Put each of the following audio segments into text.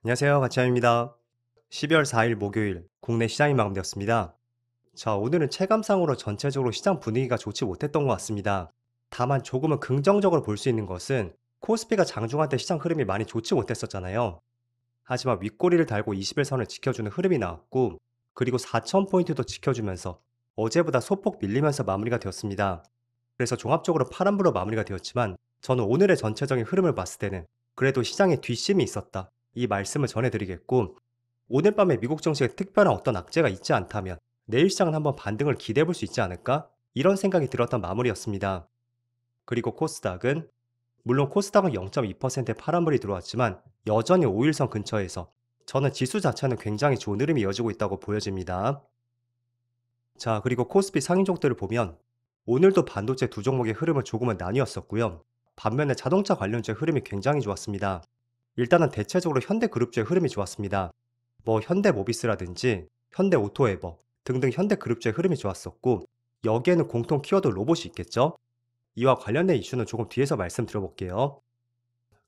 안녕하세요. 가치환입니다. 12월 4일 목요일 국내 시장이 마감되었습니다. 자, 오늘은 체감상으로 전체적으로 시장 분위기가 좋지 못했던 것 같습니다. 다만 조금은 긍정적으로 볼 수 있는 것은 코스피가 장중한 때 시장 흐름이 많이 좋지 못했었잖아요. 하지만 윗꼬리를 달고 20일선을 지켜주는 흐름이 나왔고, 그리고 4,000포인트도 지켜주면서 어제보다 소폭 밀리면서 마무리가 되었습니다. 그래서 종합적으로 파란불로 마무리가 되었지만, 저는 오늘의 전체적인 흐름을 봤을 때는 그래도 시장에 뒷심이 있었다, 이 말씀을 전해드리겠고, 오늘 밤에 미국 증시에 특별한 어떤 악재가 있지 않다면 내일 시장은 한번 반등을 기대해 볼 수 있지 않을까? 이런 생각이 들었던 마무리였습니다. 그리고 코스닥은, 물론 코스닥은 0.2%의 파란불이 들어왔지만 여전히 5일선 근처에서 저는 지수 자체는 굉장히 좋은 흐름이 이어지고 있다고 보여집니다. 자, 그리고 코스피 상인족들을 보면 오늘도 반도체 두 종목의 흐름을 조금은 나뉘었었고요. 반면에 자동차 관련주의 흐름이 굉장히 좋았습니다. 일단은 대체적으로 현대그룹주의 흐름이 좋았습니다. 뭐 현대모비스라든지 현대오토에버 등등 현대그룹주의 흐름이 좋았었고, 여기에는 공통 키워드 로봇이 있겠죠? 이와 관련된 이슈는 조금 뒤에서 말씀드려볼게요.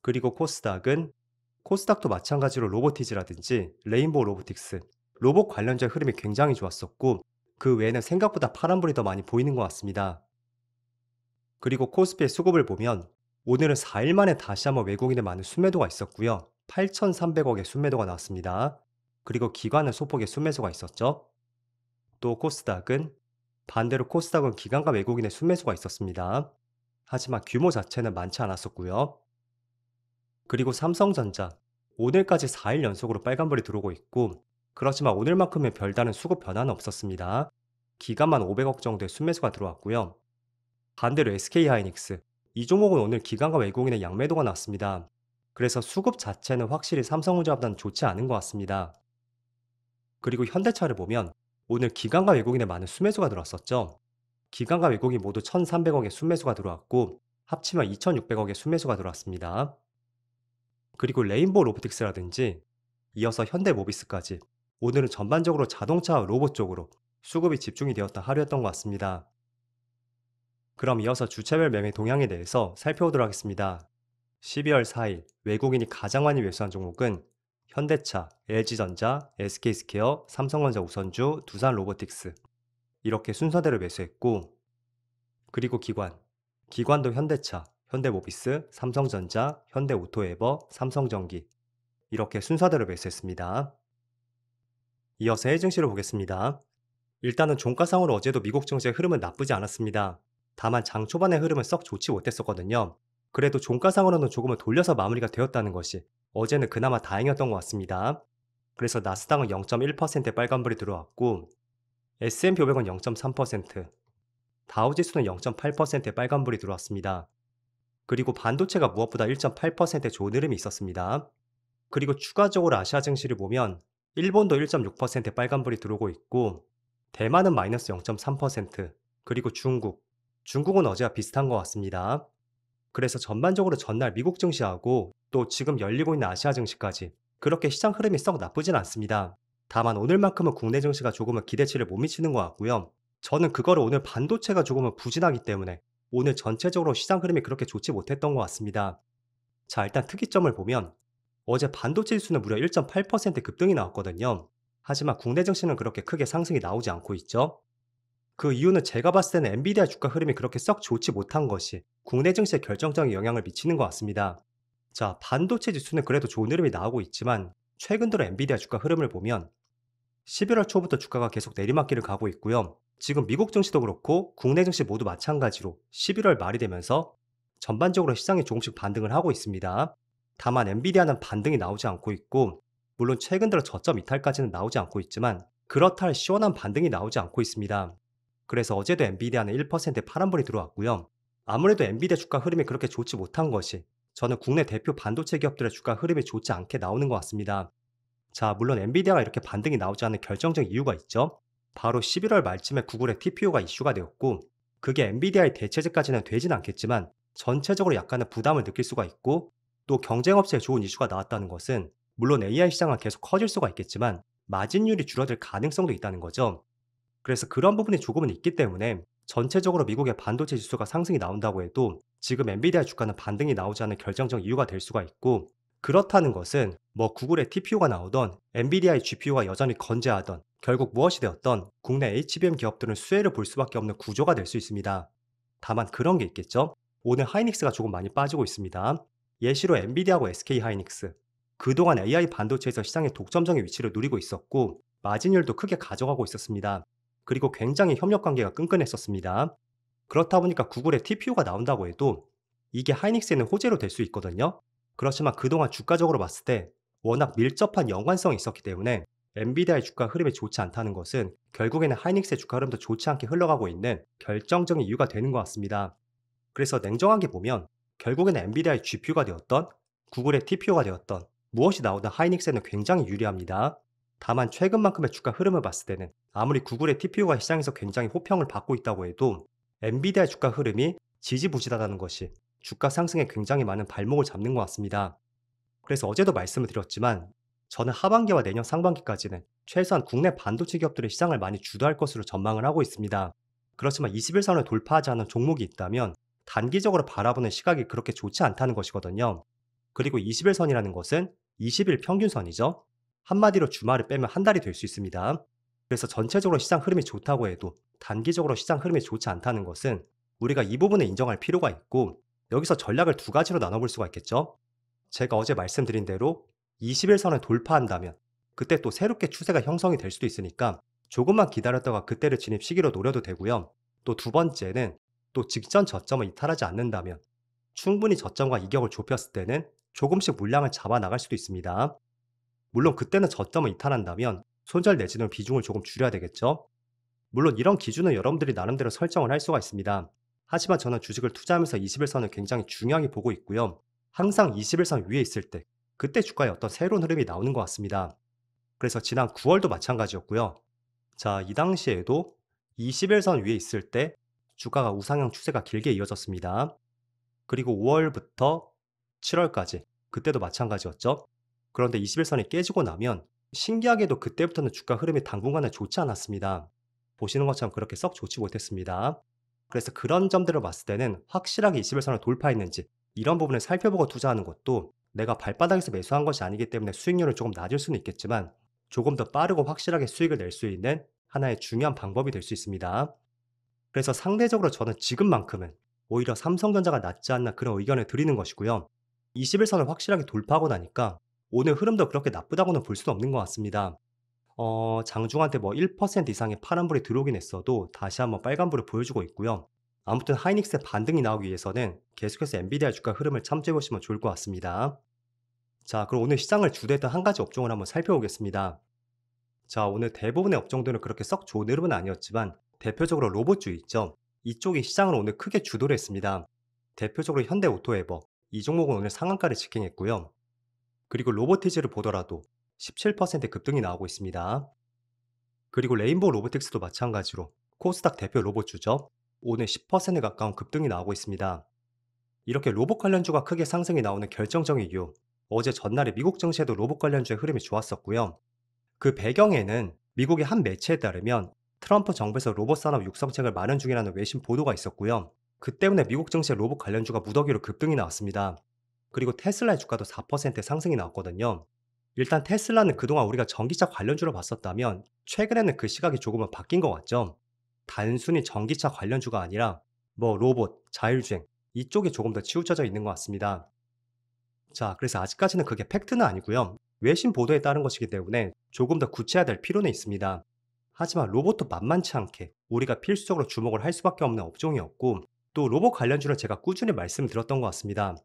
그리고 코스닥도 마찬가지로 로보티즈라든지 레인보우 로보틱스, 로봇 관련주의 흐름이 굉장히 좋았었고, 그 외에는 생각보다 파란불이 더 많이 보이는 것 같습니다. 그리고 코스피의 수급을 보면 오늘은 4일 만에 다시 한번 외국인의 많은 순매도가 있었고요. 8,300억의 순매도가 나왔습니다. 그리고 기관은 소폭의 순매수가 있었죠. 또 반대로 코스닥은 기관과 외국인의 순매수가 있었습니다. 하지만 규모 자체는 많지 않았었고요. 그리고 삼성전자, 오늘까지 4일 연속으로 빨간불이 들어오고 있고, 그렇지만 오늘만큼은 별다른 수급 변화는 없었습니다. 기간만 500억 정도의 순매수가 들어왔고요. 반대로 SK하이닉스, 이 종목은 오늘 기관과 외국인의 양매도가 났습니다. 그래서 수급 자체는 확실히 삼성전자보다는 좋지 않은 것 같습니다. 그리고 현대차를 보면 오늘 기관과 외국인의 많은 순매수가 들어왔었죠. 기관과 외국인 모두 1,300억의 순매수가 들어왔고, 합치면 2,600억의 순매수가 들어왔습니다. 그리고 레인보우 로보틱스라든지 이어서 현대모비스까지 오늘은 전반적으로 자동차와 로봇 쪽으로 수급이 집중이 되었던 하루였던 것 같습니다. 그럼 이어서 주체별 매매 동향에 대해서 살펴보도록 하겠습니다. 12월 4일 외국인이 가장 많이 매수한 종목은 현대차, LG전자, SK스퀘어, 삼성전자 우선주, 두산로보틱스, 이렇게 순서대로 매수했고, 그리고 기관도 현대차, 현대모비스, 삼성전자, 현대오토에버, 삼성전기, 이렇게 순서대로 매수했습니다. 이어서 해외 증시를 보겠습니다. 일단은 종가상으로 어제도 미국 증시의 흐름은 나쁘지 않았습니다. 다만 장 초반의 흐름은 썩 좋지 못했었거든요. 그래도 종가상으로는 조금은 돌려서 마무리가 되었다는 것이 어제는 그나마 다행이었던 것 같습니다. 그래서 나스닥은 0.1% 빨간불이 들어왔고, S&P 500은 0.3%, 다우지수는 0.8% 빨간불이 들어왔습니다. 그리고 반도체가 무엇보다 1.8% 좋은 흐름이 있었습니다. 그리고 추가적으로 아시아 증시를 보면 일본도 1.6% 빨간불이 들어오고 있고, 대만은 마이너스 0.3%, 그리고 중국은 어제와 비슷한 것 같습니다. 그래서 전반적으로 전날 미국 증시하고 또 지금 열리고 있는 아시아 증시까지 그렇게 시장 흐름이 썩 나쁘진 않습니다. 다만 오늘만큼은 국내 증시가 조금은 기대치를 못 미치는 것 같고요. 저는 그거를 오늘 반도체가 조금은 부진하기 때문에 오늘 전체적으로 시장 흐름이 그렇게 좋지 못했던 것 같습니다. 자, 일단 특이점을 보면 어제 반도체 지수는 무려 1.8% 급등이 나왔거든요. 하지만 국내 증시는 그렇게 크게 상승이 나오지 않고 있죠. 그 이유는 제가 봤을 때는 엔비디아 주가 흐름이 그렇게 썩 좋지 못한 것이 국내 증시에 결정적인 영향을 미치는 것 같습니다. 자, 반도체 지수는 그래도 좋은 흐름이 나오고 있지만 최근 들어 엔비디아 주가 흐름을 보면 11월 초부터 주가가 계속 내리막길을 가고 있고요. 지금 미국 증시도 그렇고 국내 증시 모두 마찬가지로 11월 말이 되면서 전반적으로 시장이 조금씩 반등을 하고 있습니다. 다만 엔비디아는 반등이 나오지 않고 있고, 물론 최근 들어 저점 이탈까지는 나오지 않고 있지만 그렇다 할 시원한 반등이 나오지 않고 있습니다. 그래서 어제도 엔비디아는 1% 파란불이 들어왔고요. 아무래도 엔비디아 주가 흐름이 그렇게 좋지 못한 것이 저는 국내 대표 반도체 기업들의 주가 흐름이 좋지 않게 나오는 것 같습니다. 자, 물론 엔비디아가 이렇게 반등이 나오지 않는 결정적 이유가 있죠. 바로 11월 말쯤에 구글의 TPU가 이슈가 되었고, 그게 엔비디아의 대체제까지는 되진 않겠지만 전체적으로 약간의 부담을 느낄 수가 있고, 또 경쟁업체에 좋은 이슈가 나왔다는 것은 물론 AI 시장은 계속 커질 수가 있겠지만 마진율이 줄어들 가능성도 있다는 거죠. 그래서 그런 부분이 조금은 있기 때문에 전체적으로 미국의 반도체 지수가 상승이 나온다고 해도 지금 엔비디아 주가는 반등이 나오지 않는 결정적 이유가 될 수가 있고, 그렇다는 것은 뭐 구글의 TPU가 나오던 엔비디아의 GPU가 여전히 건재하던 결국 무엇이 되었던 국내 HBM 기업들은 수혜를 볼 수밖에 없는 구조가 될 수 있습니다. 다만 그런 게 있겠죠. 오늘 하이닉스가 조금 많이 빠지고 있습니다. 예시로 엔비디아하고 SK 하이닉스. 그동안 AI 반도체에서 시장의 독점적인 위치를 누리고 있었고 마진율도 크게 가져가고 있었습니다. 그리고 굉장히 협력 관계가 끈끈했었습니다. 그렇다 보니까 구글의 TPU가 나온다고 해도 이게 하이닉스에는 호재로 될 수 있거든요. 그렇지만 그동안 주가적으로 봤을 때 워낙 밀접한 연관성이 있었기 때문에 엔비디아의 주가 흐름이 좋지 않다는 것은 결국에는 하이닉스의 주가 흐름도 좋지 않게 흘러가고 있는 결정적인 이유가 되는 것 같습니다. 그래서 냉정하게 보면 결국에는 엔비디아의 GPU가 되었던 구글의 TPU가 되었던 무엇이 나오든 하이닉스에는 굉장히 유리합니다. 다만 최근만큼의 주가 흐름을 봤을 때는 아무리 구글의 TPU가 시장에서 굉장히 호평을 받고 있다고 해도 엔비디아의 주가 흐름이 지지부진하다는 것이 주가 상승에 굉장히 많은 발목을 잡는 것 같습니다. 그래서 어제도 말씀을 드렸지만 저는 하반기와 내년 상반기까지는 최소한 국내 반도체 기업들의 시장을 많이 주도할 것으로 전망을 하고 있습니다. 그렇지만 21선을 돌파하지 않은 종목이 있다면 단기적으로 바라보는 시각이 그렇게 좋지 않다는 것이거든요. 그리고 21선이라는 것은 20일 평균선이죠. 한마디로 주말을 빼면 한 달이 될 수 있습니다. 그래서 전체적으로 시장 흐름이 좋다고 해도 단기적으로 시장 흐름이 좋지 않다는 것은 우리가 이 부분을 인정할 필요가 있고 여기서 전략을 두 가지로 나눠볼 수가 있겠죠. 제가 어제 말씀드린 대로 21선을 돌파한다면 그때 또 새롭게 추세가 형성이 될 수도 있으니까 조금만 기다렸다가 그때를 진입 시기로 노려도 되고요. 또 두 번째는 또 직전 저점을 이탈하지 않는다면 충분히 저점과 이격을 좁혔을 때는 조금씩 물량을 잡아 나갈 수도 있습니다. 물론 그때는 저점을 이탈한다면 손절 내지는 비중을 조금 줄여야 되겠죠. 물론 이런 기준은 여러분들이 나름대로 설정을 할 수가 있습니다. 하지만 저는 주식을 투자하면서 21선을 굉장히 중요하게 보고 있고요. 항상 21선 위에 있을 때 그때 주가에 어떤 새로운 흐름이 나오는 것 같습니다. 그래서 지난 9월도 마찬가지였고요. 자, 이 당시에도 21선 위에 있을 때 주가가 우상향 추세가 길게 이어졌습니다. 그리고 5월부터 7월까지 그때도 마찬가지였죠. 그런데 21선이 깨지고 나면 신기하게도 그때부터는 주가 흐름이 당분간은 좋지 않았습니다. 보시는 것처럼 그렇게 썩 좋지 못했습니다. 그래서 그런 점들을 봤을 때는 확실하게 21선을 돌파했는지 이런 부분을 살펴보고 투자하는 것도 내가 발바닥에서 매수한 것이 아니기 때문에 수익률은 조금 낮을 수는 있겠지만 조금 더 빠르고 확실하게 수익을 낼 수 있는 하나의 중요한 방법이 될 수 있습니다. 그래서 상대적으로 저는 지금만큼은 오히려 삼성전자가 낫지 않나 그런 의견을 드리는 것이고요. 21선을 확실하게 돌파하고 나니까 오늘 흐름도 그렇게 나쁘다고는 볼 수는 없는 것 같습니다. 장중한테 뭐 1% 이상의 파란불이 들어오긴 했어도 다시 한번 빨간불을 보여주고 있고요. 아무튼 하이닉스의 반등이 나오기 위해서는 계속해서 엔비디아 주가 흐름을 참조해 보시면 좋을 것 같습니다. 자, 그럼 오늘 시장을 주도했던 한 가지 업종을 한번 살펴보겠습니다. 자, 오늘 대부분의 업종들은 그렇게 썩 좋은 흐름은 아니었지만 대표적으로 로봇주 있죠. 이쪽이 시장을 오늘 크게 주도를 했습니다. 대표적으로 현대오토에버 이 종목은 오늘 상한가를 직행했고요. 그리고 로보티즈를 보더라도 17% 급등이 나오고 있습니다. 그리고 레인보우 로보틱스도 마찬가지로 코스닥 대표 로봇주죠. 오늘 10% 가까운 급등이 나오고 있습니다. 이렇게 로봇 관련주가 크게 상승이 나오는 결정적인 이유. 어제 전날에 미국 증시에도 로봇 관련주의 흐름이 좋았었고요. 그 배경에는 미국의 한 매체에 따르면 트럼프 정부에서 로봇 산업 육성책을 마련 중이라는 외신 보도가 있었고요. 그 때문에 미국 증시의 로봇 관련주가 무더기로 급등이 나왔습니다. 그리고 테슬라의 주가도 4% 상승이 나왔거든요. 일단 테슬라는 그동안 우리가 전기차 관련주로 봤었다면 최근에는 그 시각이 조금은 바뀐 것 같죠. 단순히 전기차 관련주가 아니라 뭐 로봇, 자율주행 이쪽에 조금 더 치우쳐져 있는 것 같습니다. 자, 그래서 아직까지는 그게 팩트는 아니고요. 외신 보도에 따른 것이기 때문에 조금 더 구체화될 필요는 있습니다. 하지만 로봇도 만만치 않게 우리가 필수적으로 주목을 할 수밖에 없는 업종이었고 또 로봇 관련주를 제가 꾸준히 말씀드렸던 것 같습니다.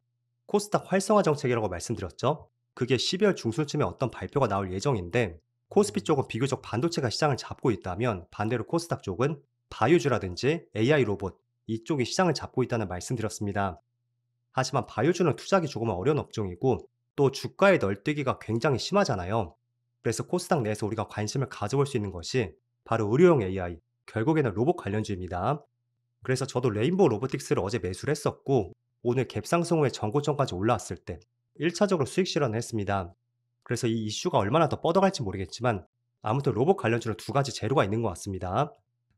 코스닥 활성화 정책이라고 말씀드렸죠. 그게 12월 중순쯤에 어떤 발표가 나올 예정인데 코스피 쪽은 비교적 반도체가 시장을 잡고 있다면 반대로 코스닥 쪽은 바이오주라든지 AI 로봇 이쪽이 시장을 잡고 있다는 말씀드렸습니다. 하지만 바이오주는 투자하기 조금 어려운 업종이고 또 주가의 널뛰기가 굉장히 심하잖아요. 그래서 코스닥 내에서 우리가 관심을 가져볼 수 있는 것이 바로 의료용 AI, 결국에는 로봇 관련주입니다. 그래서 저도 레인보우 로보틱스를 어제 매수를 했었고 오늘 갭상승 후에 전고점까지 올라왔을 때 1차적으로 수익 실현을 했습니다. 그래서 이 이슈가 얼마나 더 뻗어갈지 모르겠지만 아무튼 로봇 관련주는 두 가지 재료가 있는 것 같습니다.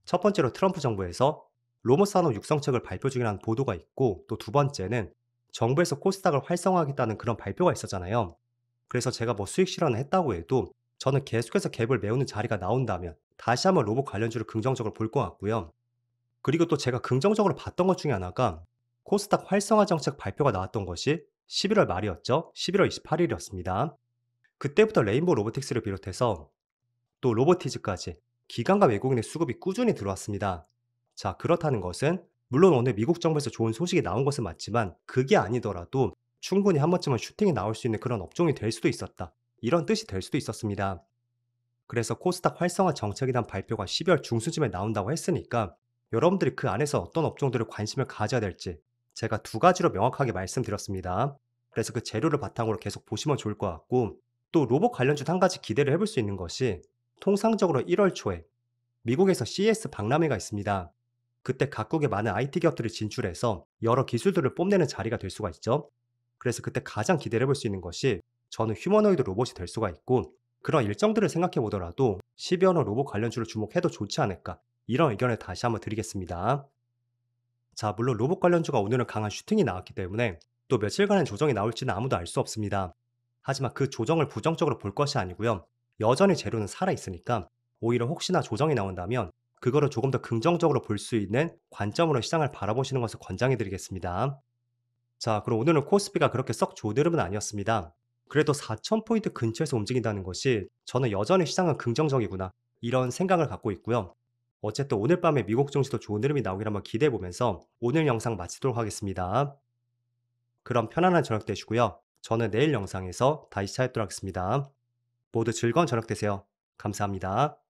첫 번째로 트럼프 정부에서 로봇 산업 육성책을 발표 중이라는 보도가 있고 또 두 번째는 정부에서 코스닥을 활성화하겠다는 그런 발표가 있었잖아요. 그래서 제가 뭐 수익 실현을 했다고 해도 저는 계속해서 갭을 메우는 자리가 나온다면 다시 한번 로봇 관련주를 긍정적으로 볼 것 같고요. 그리고 또 제가 긍정적으로 봤던 것 중에 하나가 코스닥 활성화 정책 발표가 나왔던 것이 11월 말이었죠. 11월 28일이었습니다. 그때부터 레인보우 로보틱스를 비롯해서 또 로보티즈까지 기관과 외국인의 수급이 꾸준히 들어왔습니다. 자, 그렇다는 것은 물론 오늘 미국 정부에서 좋은 소식이 나온 것은 맞지만 그게 아니더라도 충분히 한 번쯤은 슈팅이 나올 수 있는 그런 업종이 될 수도 있었다. 이런 뜻이 될 수도 있었습니다. 그래서 코스닥 활성화 정책에 대한 발표가 12월 중순쯤에 나온다고 했으니까 여러분들이 그 안에서 어떤 업종들을 관심을 가져야 될지 제가 두 가지로 명확하게 말씀드렸습니다. 그래서 그 재료를 바탕으로 계속 보시면 좋을 것 같고 또 로봇 관련주 한 가지 기대를 해볼 수 있는 것이 통상적으로 1월 초에 미국에서 CES 박람회가 있습니다. 그때 각국의 많은 IT 기업들이 진출해서 여러 기술들을 뽐내는 자리가 될 수가 있죠. 그래서 그때 가장 기대를 해볼 수 있는 것이 저는 휴머노이드 로봇이 될 수가 있고 그런 일정들을 생각해 보더라도 12월호 로봇 관련주를 주목해도 좋지 않을까 이런 의견을 다시 한번 드리겠습니다. 자, 물론 로봇 관련주가 오늘은 강한 슈팅이 나왔기 때문에 또 며칠간의 조정이 나올지는 아무도 알 수 없습니다. 하지만 그 조정을 부정적으로 볼 것이 아니고요. 여전히 재료는 살아 있으니까 오히려 혹시나 조정이 나온다면 그거를 조금 더 긍정적으로 볼 수 있는 관점으로 시장을 바라보시는 것을 권장해 드리겠습니다. 자, 그럼 오늘은 코스피가 그렇게 썩 좋은 흐름은 아니었습니다. 그래도 4,000포인트 근처에서 움직인다는 것이 저는 여전히 시장은 긍정적이구나 이런 생각을 갖고 있고요. 어쨌든 오늘 밤에 미국 증시도 좋은 흐름이 나오길 한번 기대해 보면서 오늘 영상 마치도록 하겠습니다. 그럼 편안한 저녁 되시고요. 저는 내일 영상에서 다시 찾아뵙도록 하겠습니다. 모두 즐거운 저녁 되세요. 감사합니다.